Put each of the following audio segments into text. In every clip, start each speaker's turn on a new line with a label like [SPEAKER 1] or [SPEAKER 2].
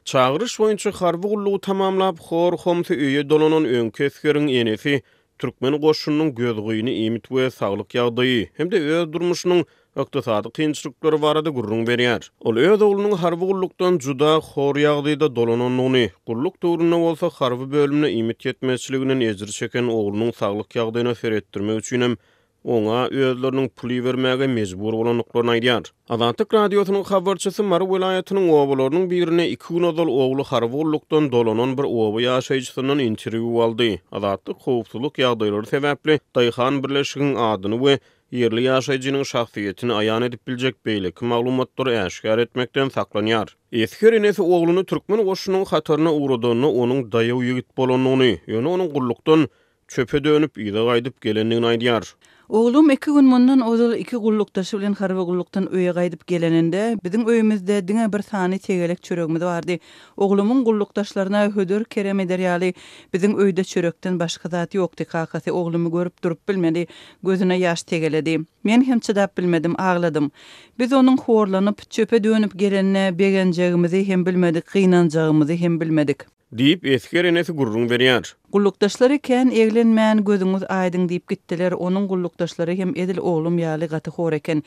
[SPEAKER 1] Çagyryş boýunça harby gullugy tamamlap hor-homsy öýe dolanan öňki esgeriň enesi türkmen goşunynyň gözgyny iýmit we saglyk ýagdaýy hemde öz durmuşynyň ykdysady kynçylyklary barada gürrüň berýär. Ol öz oglunyň harby gullukdan juda hor ýagdaýda dolananyny, gulluk döwründe bolsa harby bölümine iýmit ýetmezçiliginden ejir çeken oglunyň saglyk ýagdaýyna seretdirmek üçin hem oňa özleriniň puly bermäge mejbur bolanyklaryny aýdýar. Azatlyk radiosynyň habarçysy Mary welaýatynyň obalarynyň birine 2 gün ozal ogly harby gullukdan dolanan bir oba ýaşaýjysynyň interwiu aldy. Azatlyk howpsuzlyk ýagdaýlary sebäpli daýhan birleşiginiň adyny we yerli ýaşaýjynyň şahsiýetini aýan edip biljek beýleki maglumatlary äşkär etmekden saklanýar. Esger enesi ogluny türkmen goşunynyň hataryna uğradyny, onuň daýaw ýigit bolanyny, ýöne onuň gullukdan çöpe dönüp ýyla gaýdyp gelendigini aýdýar.
[SPEAKER 2] Oglum 2 gün mundan ozal 2 gullukdaşy bilen harby gullukdan öýe gaýdyp geleninde biziň öýümizde diňe bir sany tegelek çöregimiz bardy. Oglumyň gullukdaşlaryna hödür kerem ederýaly biziň öýde çörekden başga zat ýokdy. Kakasy oglumy görüp durup bilmedi, gözüne ýaş tegeledi. Men hem çydap bilmedim, agladym. Biz onuň horlanyp çöpe dönüp gelenine begenjegimizi hem bilmedik, gynanjagymyzy hem bilmedik.
[SPEAKER 1] Diýip esger enesi gurrun berýär.
[SPEAKER 2] Gullukdaşlary kän eglenmän gözüňiz aýdyň diýip gitdiler. Onuň gullukdaşlary hem edil oglum ýaly gaty hor eken.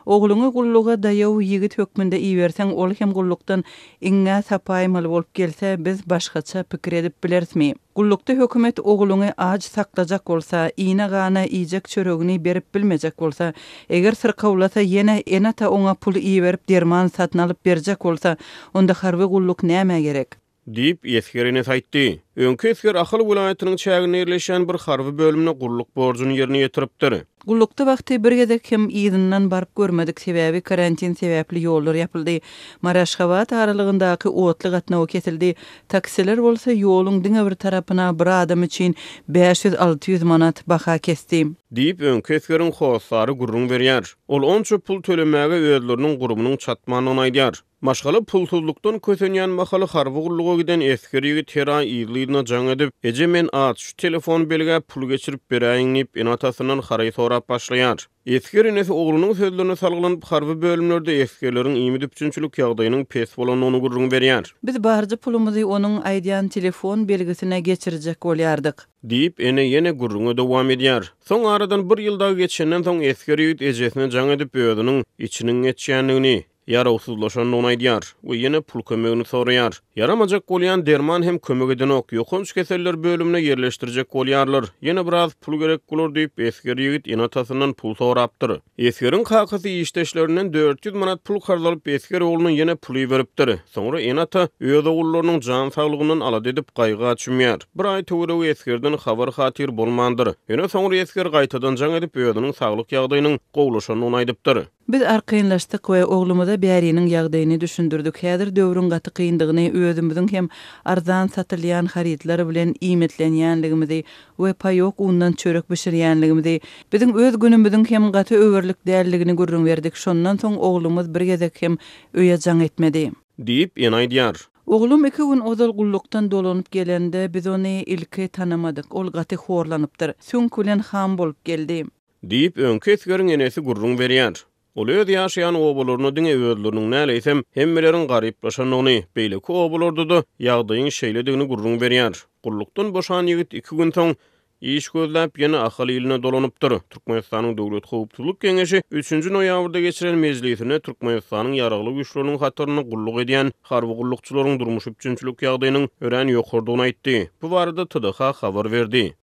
[SPEAKER 2] Ogluňy gulluga daýaw ýigit hökmünde iýberseň ol hem gullukdan iňňe sapaýmaly bolup gelse biz başgaça pikir edip bilersmi? Gullukda hökümet ogluňy aç saklajak bolsa, iýne gana iýjek çöregini berip bilmejek bolsa, eger syrkawlasa ýene enata oňa pul iýberip derman satyn alyp berjek bolsa, onda harby gulluk näme gerek?
[SPEAKER 1] Diýip esgerine aýtdy. Öňki esger ahyl welaýatynyň çägine ýerleşen bir harby bölümine gulluk borjuny ýerine ýetiripdir.
[SPEAKER 2] Gullukda wagty bir gezek hem ýygynyň barıp görmedik sebäbi karantin sebäpli ýollar ýapyldy. Maraşgabat aralygyndaky otly gatnaw kesildi. Taksiler bolsa ýoluň diňe bir tarapyna bir adam üçin 500-600 manat baha kesdi.
[SPEAKER 1] Diýip öňki esgeriň howsary gurrun berýär. Ol onça pul tölemäge özleriniň gurumynyň çatmanyny aýdýar. Maşgaly pulsuzlukdan kösenýän mahaly harby gulluga giden esger ýigit hera ýylyna jaň edip, "Eje men at şu telefon belge pul geçirip beräýin" diýip enatasyndan hary sorap başlaýar. Esger enesi oglunyň sözlerine salgylanyp harby bölümlerde esgerleriň iýmit üçinçilik ýagdaýynyň pes bolanyny gurrun berýär.
[SPEAKER 2] Biz barjy pulumuzy onuň aýdýan telefon belgisine geçirjek bolýardyk.
[SPEAKER 1] Diýip ene gurruňa dowam edýär. Soň aradan bir ýylda geçenden soň esger ýigit ejesine jaň edip özüniň içiniň geçýänligini yarawsuzlaşanyny aýdýar we ýene pul kömegini soraýar. Yaramajak bolýan derman hem kömek eden ok ýokunç keseller bölümine ýerleşdirjek bolýarlar. Ýene biraz pul gerek bolar diýip esger ýigit enatasyndan pul sorapdyr. Esgeriň kakasy işleşlerinden 400 manat pul harlalyp esger oglunyň ýene puly beripdir. Soňra enata öz ogullarynyň jan saglygyndan alady edip gaýga açmýar. Bir aý töwereg esgerden habar hatyr bolmandyr. Ýene soňra esger gaýtadan jaň edip özüniň saglyk ýagdaýynyň gowlaşanyny aýdypdyr. Biz
[SPEAKER 2] arkaýynlaşdyk we oglumuza bäriýiniň ýagdaýyny düşündirdik. Häzir döwrüň gaty kyndygyny özümiziň hem arzan satylýan haritler bilen iýmitlenýänligimizi we paýok undan çörek bişirýänligimizi, biziň öz günümiziň hem gaty öwürlik dälligini gurrun berdik. Şondan soň oglumuz bir gezek hem öýe jaň etmedi.
[SPEAKER 1] Diýip ýene aýdýar.
[SPEAKER 2] Oglum 2 gün ozal gullukdan dolanyp gelende biz ony ilki tanamadyk. Ol gaty horlanypdyr. Süňk bilen ham bolup geldi.
[SPEAKER 1] Diýip öňki esgeriň enesi gurrun berýär. Ol öz ýaşaýan obalaryny diňe özleriniň näleýsem hemmelerin garyplaşanyny, beýleki obalarda da ýagdaýyň şeýledigini gurrun berýär. Gullukdan boşan ýigit 2 gün soň iş gözläp ýene ahal ýylyna dolanypdyr. Türkmenistanyň Döwlet Howpsuzlyk Keňeşi 3-nji noýabrda geçiren mejlisine Türkmenistanyň ýaragly güýçläriniň hataryny gulluk edýän harby gullukçylaryň durmuş üçinçilik ýagdaýynyň ören ýokurdygyny aýtdy. Bu barada TDH habar berdi.